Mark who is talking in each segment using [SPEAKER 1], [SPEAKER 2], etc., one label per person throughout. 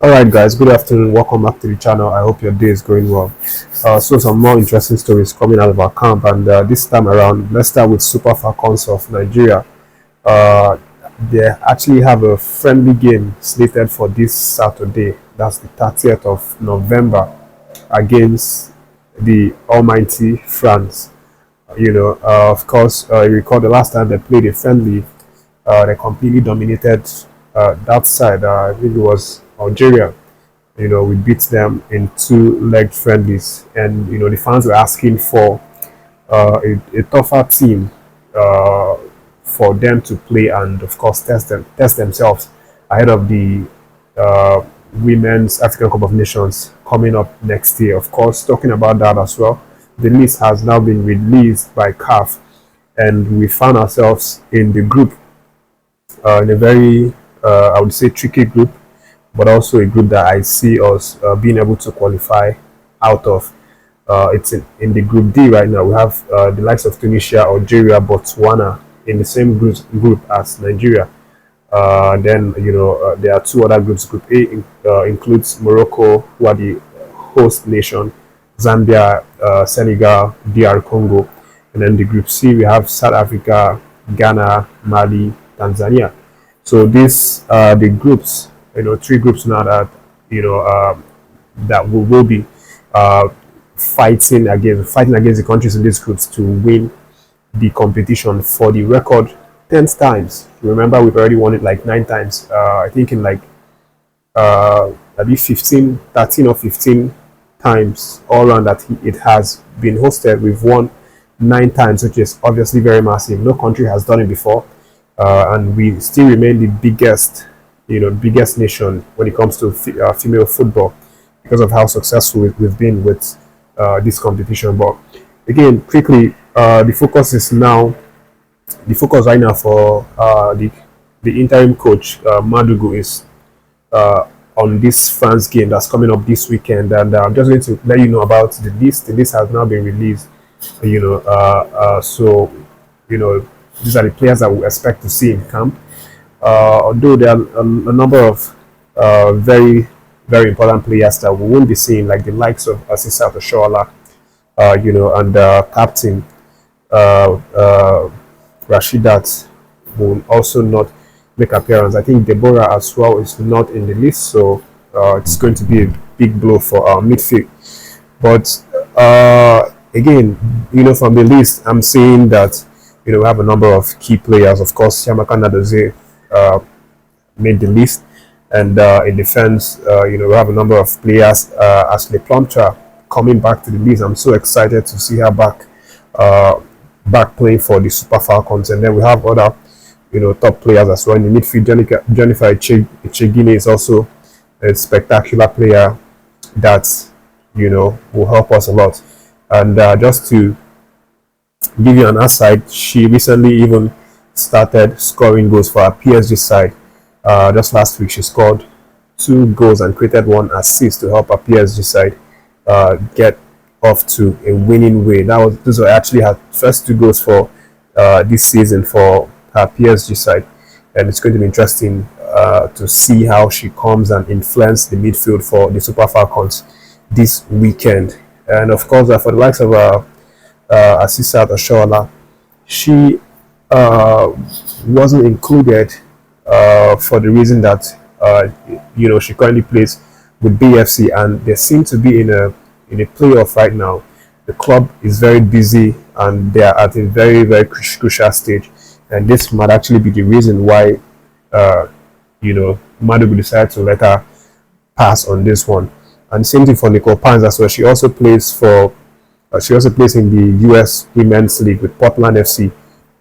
[SPEAKER 1] All right, guys, good afternoon. Welcome back to the channel. I hope your day is going well. So some more interesting stories coming out of our camp, and this time around, let's start with Super Falcons of Nigeria. Uh, they actually have a friendly game slated for this Saturday. That's the 30th of November against the almighty France. Of course, you recall the last time they played a friendly, they completely dominated that side. I think it was Algeria. We beat them in two-leg friendlies, and the fans were asking for a tougher team uh, for them to play, and of course test themselves ahead of the uh, Women's African Cup of Nations coming up next year. Of course, talking about that as well, the list has now been released by CAF, and we found ourselves in the group, in a very, I would say, tricky group, but also a group that I see us being able to qualify out of. It's in the Group D right now. We have the likes of Tunisia, Algeria, Botswana in the same group as Nigeria. Then there are two other groups. Group A includes Morocco, who are the host nation, Zambia, Senegal, DR Congo, and then the Group C we have South Africa, Ghana, Mali, Tanzania. So these are the groups. Three groups now that that will be uh, fighting against the countries in these groups to win the competition for the record 10 times. Remember, we've already won it like 9 times. I think in like maybe 15, 13 or 15 times all around that it has been hosted. We've won 9 times, which is obviously very massive. No country has done it before, and we still remain the biggest nation when it comes to female football because of how successful we've been with this competition. But again, quickly, the focus right now for the interim coach Madugu is on this France game that's coming up this weekend, and I'm just going to let you know about the list. The list has now been released. So these are the players that we expect to see in camp. Although there are a number of very, very important players that we won't be seeing, like the likes of ASISAT Oshoala, and captain uh, uh, RASHIDAAT will also not make appearance. I think Deborah as well is not in the list, so it's going to be a big blow for our midfield. But again, from the list, I'm seeing that we have a number of key players. Of course, Yamaka Nadoze made the list, and in defense, we have a number of players. Ashley Plumtree coming back to the list. I'm so excited to see her back playing for the Super Falcons, and then we have other top players as well in the midfield. Jennifer Echegine is also a spectacular player that will help us a lot. And just to give you an aside, she recently even started scoring goals for our PSG side. Just last week, she scored 2 goals and created 1 assist to help our PSG side get off to a winning way. Those were actually her first 2 goals for this season for her PSG side, and it's going to be interesting to see how she comes and influence the midfield for the Super Falcons this weekend. And of course, for the likes of Asisat Oshoala, she wasn't included for the reason that she currently plays with BFC, and they seem to be in a playoff right now. The club is very busy, and they are at a very, very crucial stage, and this might actually be the reason why Madugu decided to let her pass on this one. And same thing for Nicole Pans as well. She also plays in the US Women's League with Portland FC,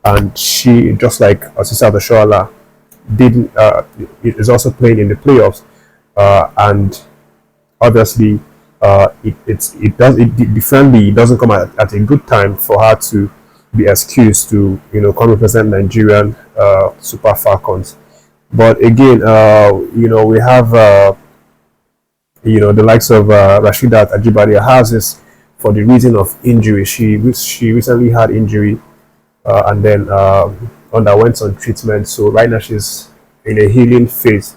[SPEAKER 1] and she, just like Asisa Oshoala, didn't is also playing in the playoffs, and obviously it doesn't come at a good time for her to be excused to come represent Nigerian Super Falcons. But again, we have the likes of Rashidat Ajibade Hazis for the reason of injury. She recently had injury, and then underwent some treatment. So right now she's in a healing phase.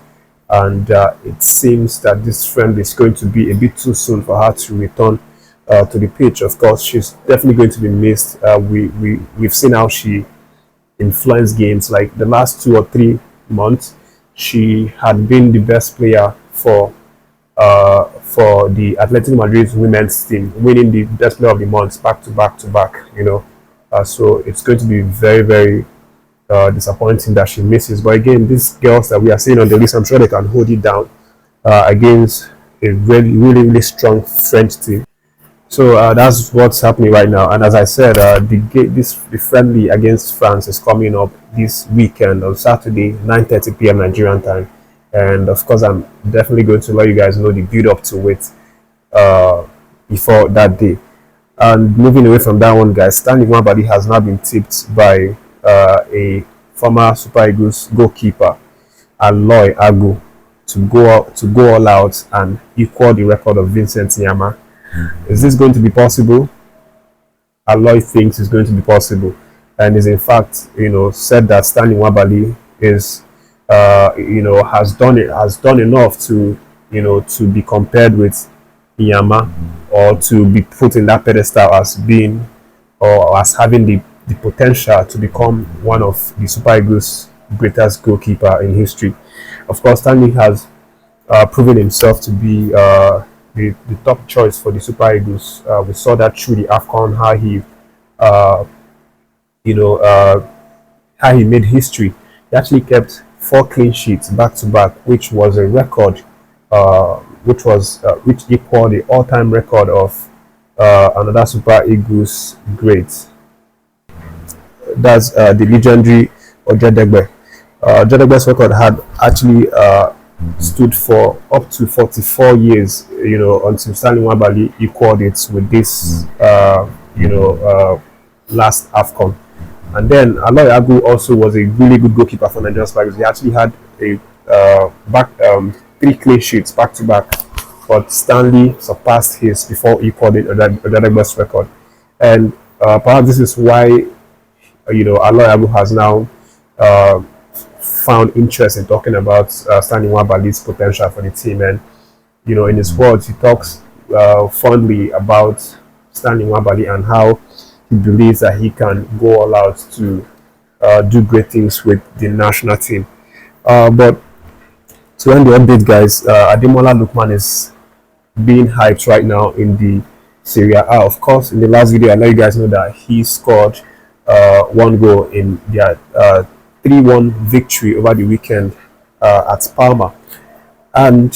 [SPEAKER 1] and it seems that this friend is going to be a bit too soon for her to return to the pitch. Of course, she's definitely going to be missed. We've seen how she influenced games. Like the last 2 or 3 months, she had been the best player for the Atletico Madrid women's team, winning the best player of the month back to back to back. So it's going to be very, very disappointing that she misses. But again, these girls that we are seeing on the list, I'm sure they can hold it down against a really, really, really strong French team. So that's what's happening right now. And as I said, the friendly against France is coming up this weekend on Saturday, 9:30 p.m. Nigerian time. And of course, I'm definitely going to let you guys know the build up to it before that day. And moving away from that one, guys, Stanley Nwabali has now been tipped by a former Super Eagles goalkeeper, Aloy Agu, to go all out and equal the record of Vincent Enyeama. Is this going to be possible? Aloy thinks it's going to be possible, and is in fact, said that Stanley Nwabali is, has done enough to, to be compared with Enyeama, or to be put in that pedestal as being, or as having the potential to become one of the Super Eagles' greatest goalkeeper in history. Of course, Stanley has proven himself to be the top choice for the Super Eagles. We saw that through the AFCON, how he made history. He actually kept 4 clean sheets back to back, which was a record, which equaled the all-time record of another Super Eagles great. That's the legendary Ojedegbe. Ojedegbe's record had actually stood for up to 44 years, until Stanley Nwabali equaled it with this, last AFCON. And then Aloy Agu also was a really good goalkeeper for Nigerian Spikes. He actually had a 3 clean sheets back to back, but Stanley surpassed his before equaling Ojedegbe's record. And perhaps this is why, Aloy Agu has now found interest in talking about Stanley Nwabali's potential for the team. And in his words, he talks fondly about Stanley Nwabali and how he believes that he can go all out to do great things with the national team. But to end the update, guys, Ademola Lookman is being hyped right now in the Serie A. Of course, in the last video, I let you guys know that he scored 1 goal in their 3-1 victory over the weekend at Palma. And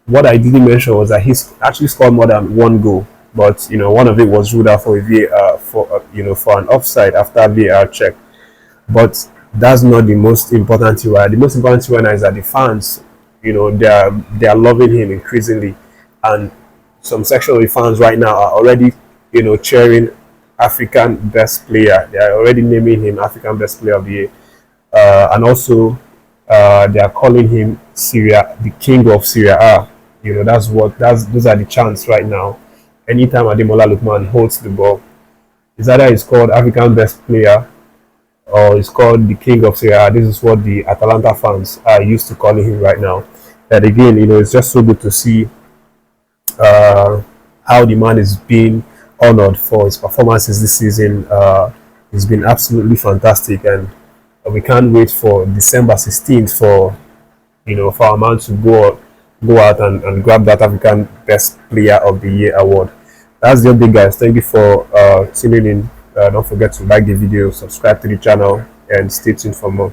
[SPEAKER 1] what I didn't mention was that he's actually scored more than 1 goal, but one of it was ruled out for for an offside after VAR check. But that's not the most important thing. The most important thing is that the fans, they are loving him increasingly, and some section of the fans right now are already cheering African best player. They are already naming him African best player of the year. And also they are calling him the king of Serie A. Those are the chants right now. Anytime Ademola Lookman holds the ball, is either he's called African best player or he's called the king of Serie A. This is what the Atalanta fans are used to calling him right now. And again, it's just so good to see how the man is being honored for his performances this season. It's been absolutely fantastic, and we can't wait for December 16th for our man to go out and grab that African Best Player of the Year award. That's the update, guys. Thank you for tuning in. Don't forget to like the video, subscribe to the channel, and stay tuned for more.